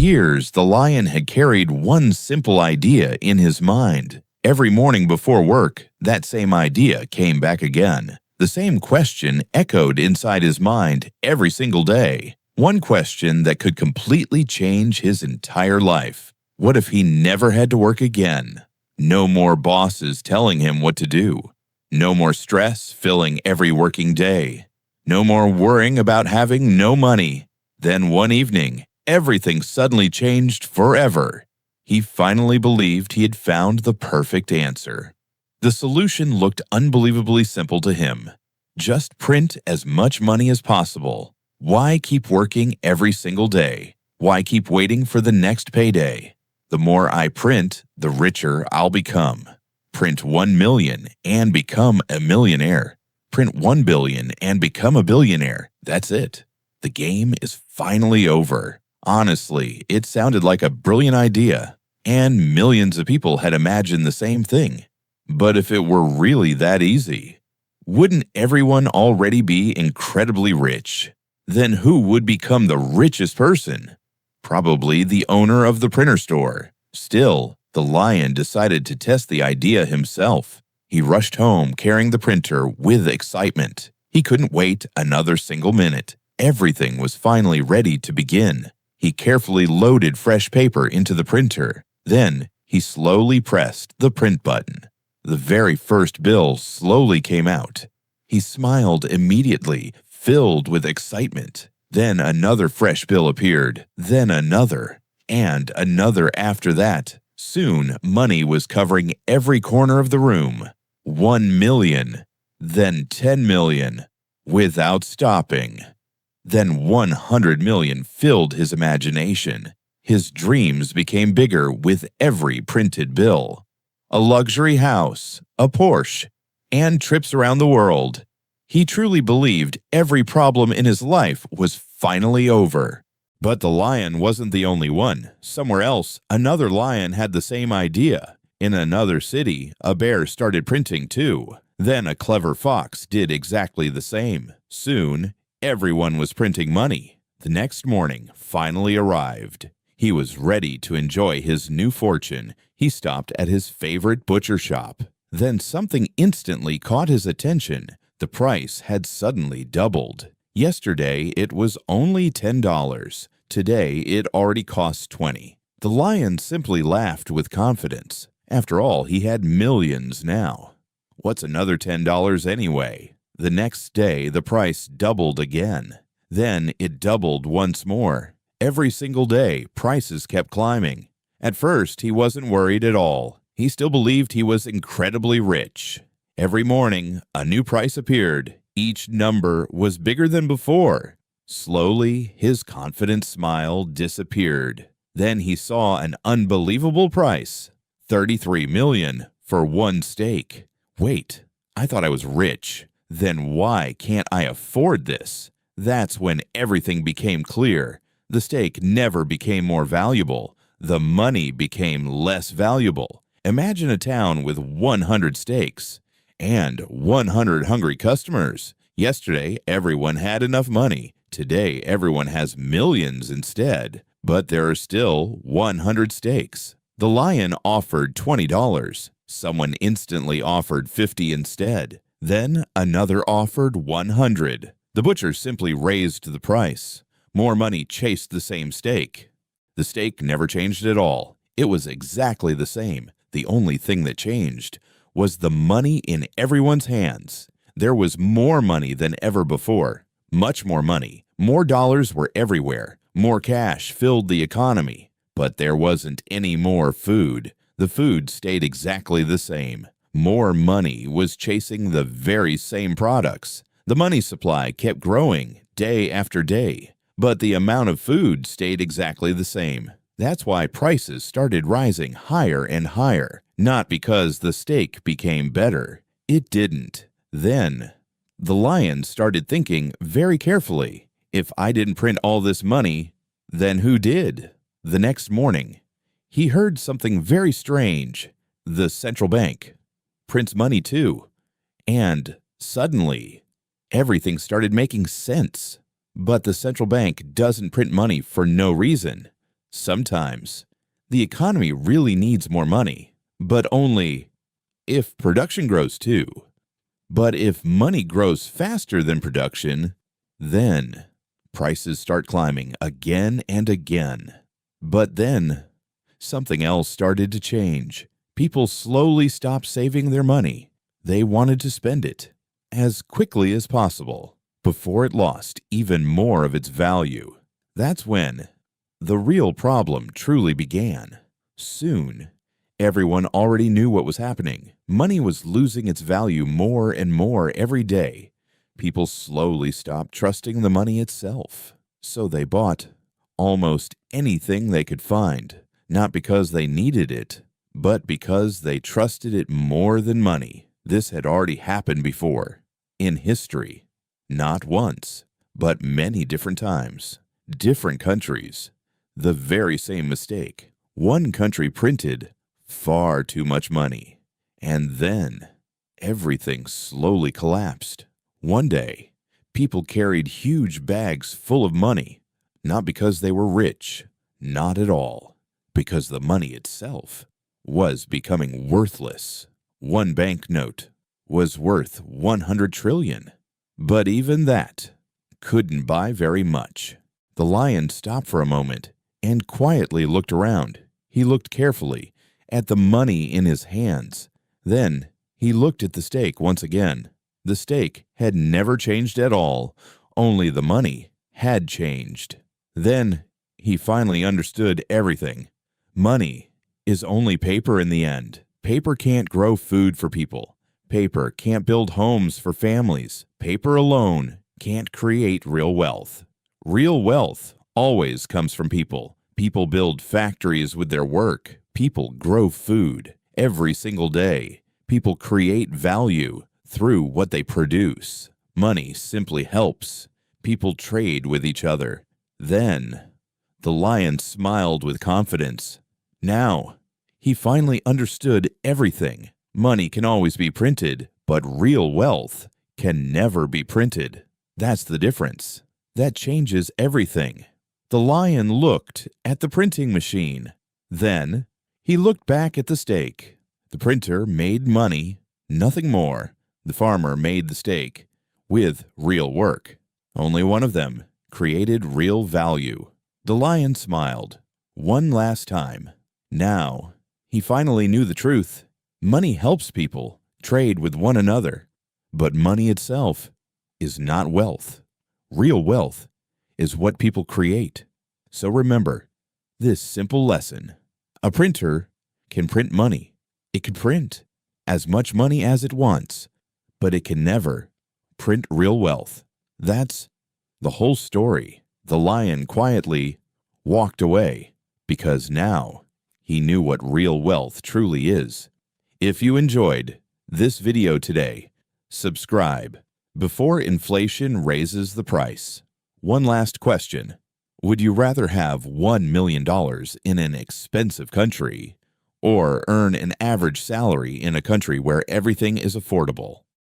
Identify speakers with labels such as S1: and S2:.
S1: years, the lion had carried one simple idea in his mind. Every morning before work, that same idea came back again. The same question echoed inside his mind every single day. One question that could completely change his entire life. What if he never had to work again? No more bosses telling him what to do. No more stress filling every working day. No more worrying about having no money. Then one evening, everything suddenly changed forever. He finally believed he had found the perfect answer. The solution looked unbelievably simple to him. Just print as much money as possible. Why keep working every single day? Why keep waiting for the next payday? The more I print, the richer I'll become. Print 1 million and become a millionaire. Print 1 billion and become a billionaire. That's it. The game is finally over. Honestly, it sounded like a brilliant idea, and millions of people had imagined the same thing. But if it were really that easy, wouldn't everyone already be incredibly rich? Then who would become the richest person? Probably the owner of the printer store. Still, the lion decided to test the idea himself. He rushed home carrying the printer with excitement. He couldn't wait another single minute. Everything was finally ready to begin. He carefully loaded fresh paper into the printer. Then, he slowly pressed the print button. The very first bill slowly came out. He smiled immediately, filled with excitement. Then another fresh bill appeared, then another, and another after that. Soon, money was covering every corner of the room. 1 million, then 10 million, without stopping. Then 100 million filled his imagination. His dreams became bigger with every printed bill. A luxury house, a Porsche, and trips around the world. He truly believed every problem in his life was finally over. But the lion wasn't the only one. Somewhere else, another lion had the same idea. In another city, a bear started printing too. Then a clever fox did exactly the same. Soon, everyone was printing money. The next morning finally arrived. He was ready to enjoy his new fortune. He stopped at his favorite butcher shop. Then something instantly caught his attention. The price had suddenly doubled. Yesterday, it was only $10. Today, it already costs $20. The lion simply laughed with confidence. After all, he had millions now. What's another $10 anyway? The next day, the price doubled again. Then it doubled once more. Every single day, prices kept climbing. At first, he wasn't worried at all. He still believed he was incredibly rich. Every morning, a new price appeared. Each number was bigger than before. Slowly, his confident smile disappeared. Then he saw an unbelievable price. 33 million for one steak. Wait, I thought I was rich. Then why can't I afford this? That's when everything became clear. The steak never became more valuable. The money became less valuable. Imagine a town with 100 steaks and 100 hungry customers. Yesterday, everyone had enough money. Today, everyone has millions instead. But there are still 100 steaks. The lion offered $20. Someone instantly offered $50 instead. Then another offered $100. The butcher simply raised the price. More money chased the same steak. The steak never changed at all. It was exactly the same. The only thing that changed was the money in everyone's hands. There was more money than ever before. Much more money. More dollars were everywhere. More cash filled the economy. But there wasn't any more food. The food stayed exactly the same. More money was chasing the very same products. The money supply kept growing day after day. But the amount of food stayed exactly the same. That's why prices started rising higher and higher. Not because the steak became better. It didn't. Then, the lion started thinking very carefully. If I didn't print all this money, then who did? The next morning, he heard something very strange. The central bank prints money too. And suddenly, everything started making sense. But the central bank doesn't print money for no reason. Sometimes the economy really needs more money, but only if production grows too. But if money grows faster than production, then prices start climbing again and again. But then something else started to change. People slowly stopped saving their money. They wanted to spend it as quickly as possible before it lost even more of its value. That's when the real problem truly began. Soon, everyone already knew what was happening. Money was losing its value more and more every day. People slowly stopped trusting the money itself. So they bought almost anything they could find, not because they needed it, but because they trusted it more than money. This had already happened before in history, not once, but many different times. Different countries, the very same mistake. One country printed far too much money, and then everything slowly collapsed. One day, people carried huge bags full of money, not because they were rich, not at all, because the money itself was becoming worthless. One banknote was worth 100 trillion, but even that couldn't buy very much. The lion stopped for a moment and quietly looked around. He looked carefully at the money in his hands. Then he looked at the stake once again. The stake had never changed at all, only the money had changed. Then he finally understood everything. Money is only paper in the end. Paper can't grow food for people. Paper can't build homes for families. Paper alone can't create real wealth. Real wealth always comes from people. People build factories with their work. People grow food every single day. People create value through what they produce. Money simply helps. People trade with each other. Then the lion smiled with confidence. Now he finally understood everything. Money can always be printed, but real wealth can never be printed. That's the difference. That changes everything. The lion looked at the printing machine. Then he looked back at the stake. The printer made money, nothing more. The farmer made the stake with real work. Only one of them created real value. The lion smiled one last time. Now he finally knew the truth. Money helps people trade with one another, but money itself is not wealth. Real wealth is what people create. So remember this simple lesson. A printer can print money. It can print as much money as it wants, but it can never print real wealth. That's the whole story. The lion quietly walked away because now he knew what real wealth truly is. If you enjoyed this video today, subscribe before inflation raises the price. One last question. Would you rather have $1 million in an expensive country or earn an average salary in a country where everything is affordable?